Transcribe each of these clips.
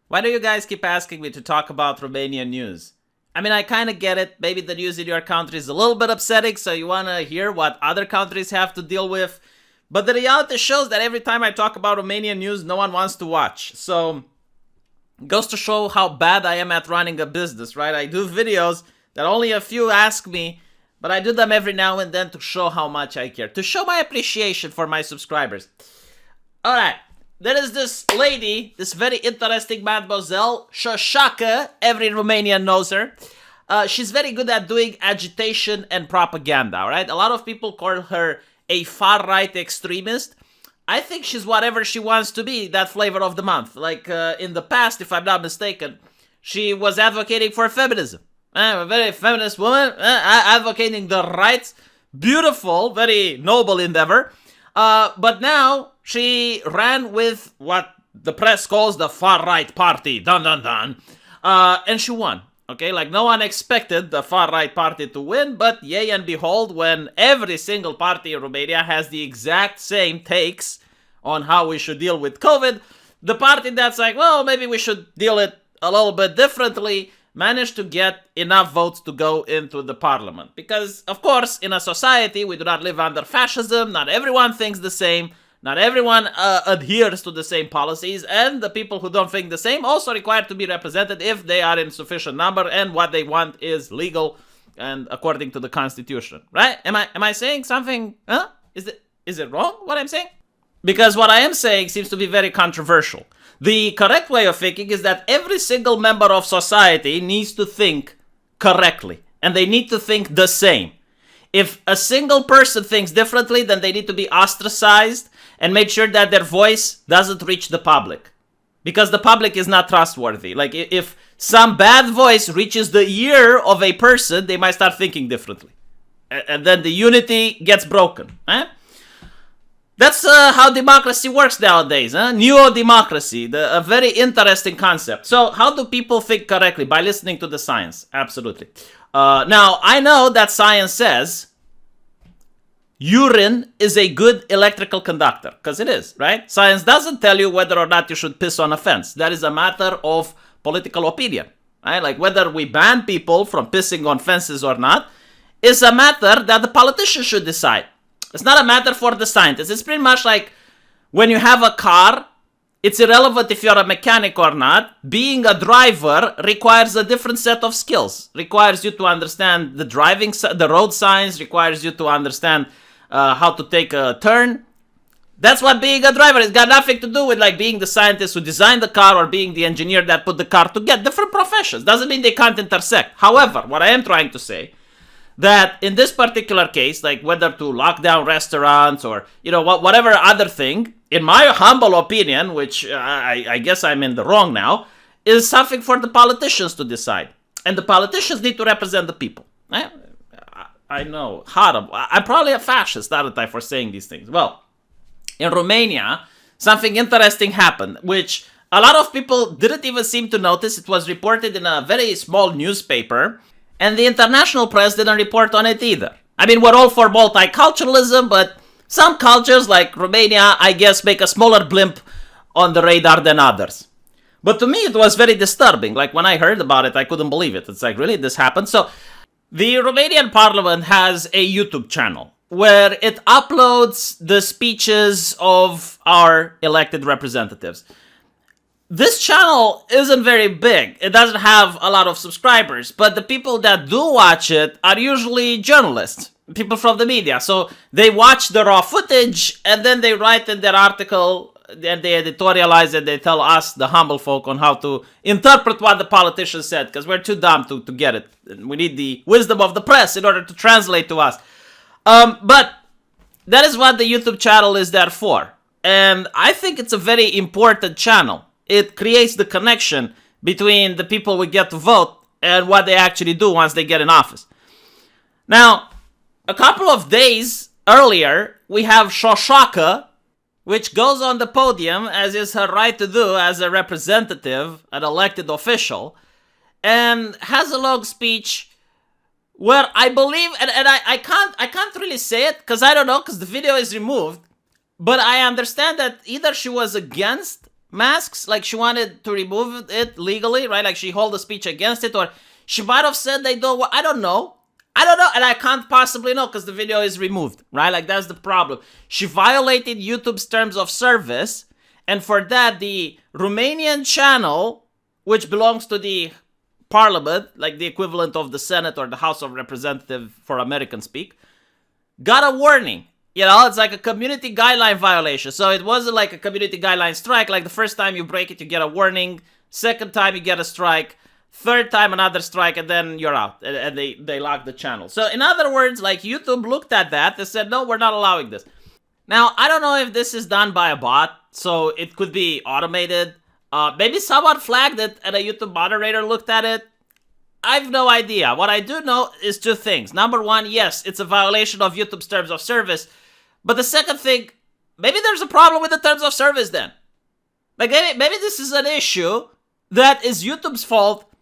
Why do you guys keep asking me to talk about Romanian news? I mean, I kind of get it. Maybe the news in your country is a little bit upsetting, so you want to hear what other countries have to deal with. But the reality shows that every time I talk about Romanian news, no one wants to watch. So, it goes to show how bad I am at running a business, right? I do videos that only a few ask me, but I do them every now and then to show how much I care, to show my appreciation for my subscribers. Alright, there is this lady, this very interesting mademoiselle, Shoshaka, every Romanian knows her. She's very good at doing agitation and propaganda, alright? A lot of people call her a far-right extremist. I think she's whatever she wants to be, that flavor of the month. Like, in the past, if I'm not mistaken, she was advocating for feminism. A very feminist woman, advocating the rights. Beautiful, very noble endeavor. But now, she ran with what the press calls the far-right party. Dun dun dun. And she won. Okay, like no one expected the far-right party to win, but yay and behold, when every single party in Romania has the exact same takes on how we should deal with COVID, the party that's like, well, maybe we should deal it a little bit differently, managed to get enough votes to go into the parliament. Because, of course, in a society, we do not live under fascism, not everyone thinks the same, not everyone adheres to the same policies, and the people who don't think the same also require to be represented if they are in sufficient number and what they want is legal and according to the constitution, right? Am I saying something, huh? Is it wrong what I'm saying? Because what I am saying seems to be very controversial. The correct way of thinking is that every single member of society needs to think correctly, and they need to think the same. If a single person thinks differently, then they need to be ostracized and make sure that their voice doesn't reach the public. Because the public is not trustworthy. Like, if some bad voice reaches the ear of a person, they might start thinking differently. And then the unity gets broken. That's how democracy works nowadays. Neo-democracy, a very interesting concept. So, how do people think correctly? By listening to the science. Absolutely. Now, I know that science says urine is a good electrical conductor, because it is, right? Science doesn't tell you whether or not you should piss on a fence. That is a matter of political opinion, right? Like whether we ban people from pissing on fences or not is a matter that the politicians should decide. It's not a matter for the scientists. It's pretty much like when you have a car, it's irrelevant if you're a mechanic or not. Being a driver requires a different set of skills. Requires you to understand the road signs, requires you to understand how to take a turn. That's what being a driver is. It's got nothing to do with like being the scientist who designed the car or being the engineer that put the car together. Different professions. Doesn't mean they can't intersect. However, what I am trying to say, that in this particular case, like whether to lock down restaurants or, you know, whatever other thing, in my humble opinion, which I guess I'm in the wrong now, is something for the politicians to decide. And the politicians need to represent the people. I know, horrible. I'm probably a fascist, aren't I, for saying these things? Well, in Romania, something interesting happened, which a lot of people didn't even seem to notice. It was reported in a very small newspaper, and the international press didn't report on it either. I mean, we're all for multiculturalism, but some cultures, like Romania, I guess, make a smaller blimp on the radar than others. But to me, it was very disturbing. Like, when I heard about it, I couldn't believe it. It's like, really, this happened? So, the Romanian parliament has a YouTube channel where it uploads the speeches of our elected representatives. This channel isn't very big. It doesn't have a lot of subscribers, but the people that do watch it are usually journalists, people from the media. So they watch the raw footage and then they write in their article and they editorialize it. They tell us, the humble folk, on how to interpret what the politicians said, because we're too dumb to get it. We need the wisdom of the press in order to translate to us. But that is what the YouTube channel is there for. And I think it's a very important channel. It creates the connection between the people we get to vote and what they actually do once they get in office. Now, a couple of days earlier, we have Shoshaka, which goes on the podium, as is her right to do as a representative, an elected official, and has a long speech where I believe, and I can't really say it, because I don't know, because the video is removed, but I understand that either she was against masks, like she wanted to remove it legally, right? Like she held a speech against it, or she might have said they don't. I don't know. I don't know, and I can't possibly know because the video is removed, right? Like that's the problem. She violated YouTube's terms of service, and for that, the Romanian channel, which belongs to the Parliament, like the equivalent of the Senate or the House of Representatives for American speak, got a warning. You know, it's like a community guideline violation. So it wasn't like a community guideline strike. Like the first time you break it, you get a warning. Second time, you get a strike. Third time, another strike, and then you're out. And they lock the channel. So in other words, like YouTube looked at that and said, no, we're not allowing this. Now, I don't know if this is done by a bot, so it could be automated. Maybe someone flagged it and a YouTube moderator looked at it. I have no idea. What I do know is two things. Number one, yes, it's a violation of YouTube's terms of service. But the second thing, maybe there's a problem with the terms of service then. Like maybe this is an issue that is YouTube's fault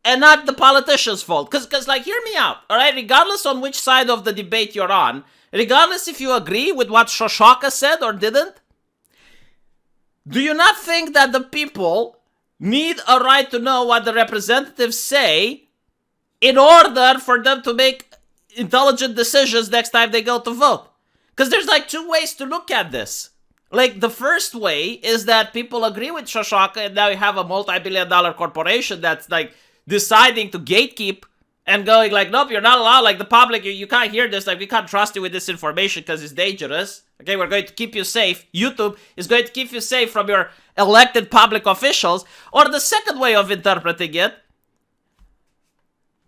and not the politician's fault. Because like, hear me out, all right? Regardless on which side of the debate you're on, regardless if you agree with what Shoshaka said or didn't, do you not think that the people need a right to know what the representatives say in order for them to make intelligent decisions next time they go to vote? Because there's like two ways to look at this. Like the first way is that people agree with Shoshaka and now you have a multi-billion-dollar corporation that's like deciding to gatekeep and going like, nope, you're not allowed. Like the public, you can't hear this. Like we can't trust you with this information because it's dangerous. Okay, we're going to keep you safe. YouTube is going to keep you safe from your elected public officials. Or the second way of interpreting it,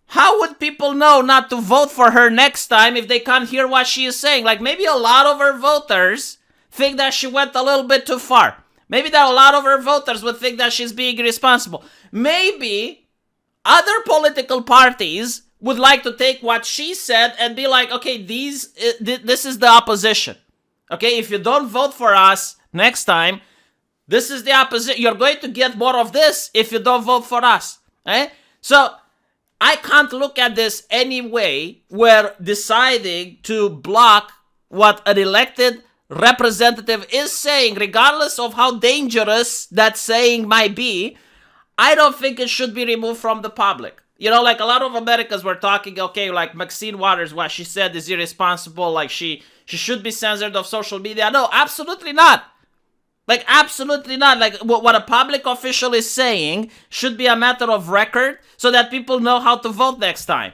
how would people know not to vote for her next time if they can't hear what she is saying? Like maybe a lot of her voters think that she went a little bit too far. Maybe that a lot of her voters would think that she's being irresponsible. Maybe other political parties would like to take what she said and be like, okay, this is the opposition. Okay, if you don't vote for us next time, this is the opposition. You're going to get more of this if you don't vote for us. Eh? So I can't look at this any way where deciding to block what an elected representative is saying, regardless of how dangerous that saying might be, I don't think it should be removed from the public. You know, like a lot of Americans were talking, okay, like Maxine Waters, what she said is irresponsible, like she should be censored of social media. No, absolutely not. Like, absolutely not. Like, what a public official is saying should be a matter of record so that people know how to vote next time.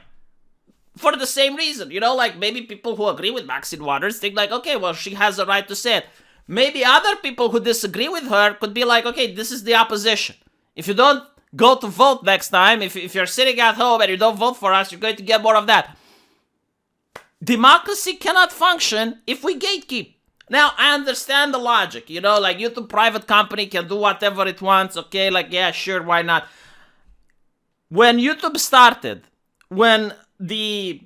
For the same reason, you know, like maybe people who agree with Maxine Waters think like, okay, well, she has the right to say it. Maybe other people who disagree with her could be like, okay, this is the opposition. If you don't go to vote next time, if you're sitting at home and you don't vote for us, you're going to get more of that. Democracy cannot function if we gatekeep. Now, I understand the logic, you know, like YouTube private company can do whatever it wants, okay, like, yeah, sure, why not? When YouTube started, when the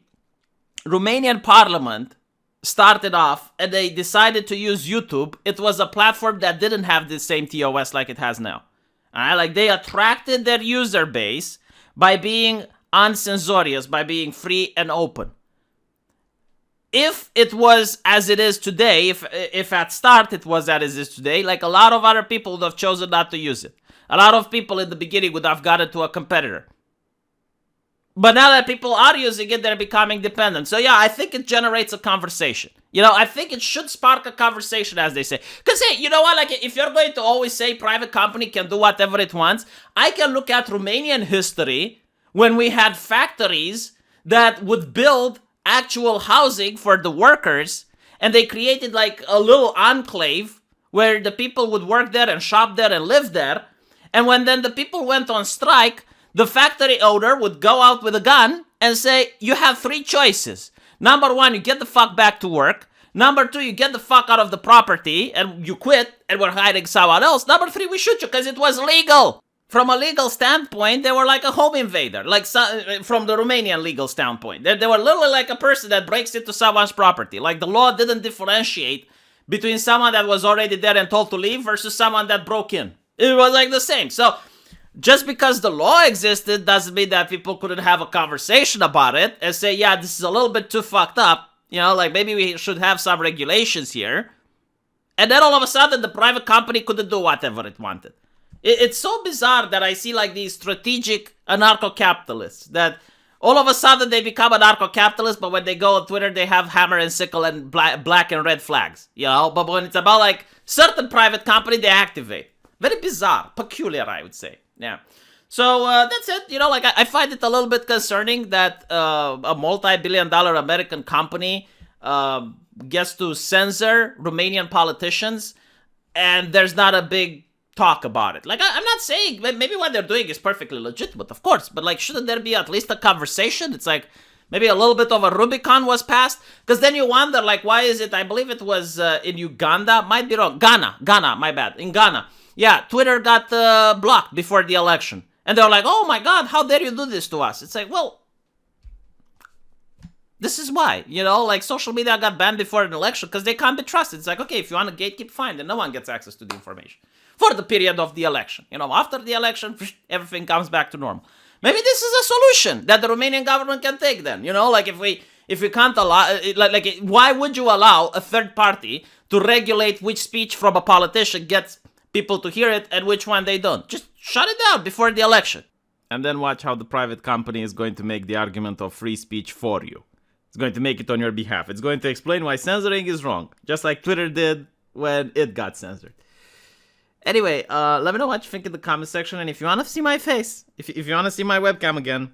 Romanian parliament started off and they decided to use YouTube, it was a platform that didn't have the same TOS like it has now. Alright, like they attracted their user base by being uncensorious, by being free and open. If it was as it is today, if at start it was as it is today, like a lot of other people would have chosen not to use it. A lot of people in the beginning would have gotten to a competitor. But now that people are using it, they're becoming dependent. So yeah, I think it generates a conversation. You know, I think it should spark a conversation, as they say. Because hey, you know what, like if you're going to always say private company can do whatever it wants, I can look at Romanian history when we had factories that would build actual housing for the workers, and they created like a little enclave where the people would work there and shop there and live there. And when then the people went on strike, the factory owner would go out with a gun and say, you have three choices. Number one, you get the fuck back to work. Number two, you get the fuck out of the property and you quit and we're hiring someone else. Number three, we shoot you because it was legal. From a legal standpoint, they were like a home invader, like from the Romanian legal standpoint. They were literally like a person that breaks into someone's property. Like the law didn't differentiate between someone that was already there and told to leave versus someone that broke in. It was like the same. So just because the law existed doesn't mean that people couldn't have a conversation about it and say, yeah, this is a little bit too fucked up. You know, like maybe we should have some regulations here. And then all of a sudden, the private company couldn't do whatever it wanted. It's so bizarre that I see like these strategic anarcho-capitalists that all of a sudden they become anarcho-capitalists, but when they go on Twitter, they have hammer and sickle and black and red flags, you know? But when it's about like certain private company, they activate. Very bizarre, peculiar, I would say. Yeah. So that's it. You know, like I find it a little bit concerning that a multi-billion-dollar American company gets to censor Romanian politicians, and there's not a big talk about it. Like, I'm not saying, maybe what they're doing is perfectly legitimate, of course, but like, shouldn't there be at least a conversation? It's like, maybe a little bit of a Rubicon was passed, because then you wonder, like, why is it, I believe it was in Uganda, might be wrong, Ghana, my bad, in Ghana. Yeah, Twitter got blocked before the election, and they're like, oh my god, how dare you do this to us? It's like, well, this is why, you know, like social media got banned before an election because they can't be trusted. It's like, okay, if you want to gatekeep, fine, then no one gets access to the information for the period of the election. You know, after the election, everything comes back to normal. Maybe this is a solution that the Romanian government can take then, you know, like if we can't allow, like why would you allow a third party to regulate which speech from a politician gets people to hear it and which one they don't? Just shut it down before the election. And then watch how the private company is going to make the argument of free speech for you. It's going to make it on your behalf. It's going to explain why censoring is wrong, just like Twitter did when it got censored. Anyway, let me know what you think in the comment section, and if you want to see my face, if you want to see my webcam again,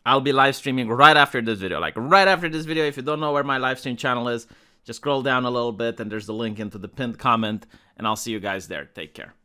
I'll be live streaming right after this video. Like, right after this video, if you don't know where my live stream channel is, just scroll down a little bit, and there's the link into the pinned comment, and I'll see you guys there. Take care.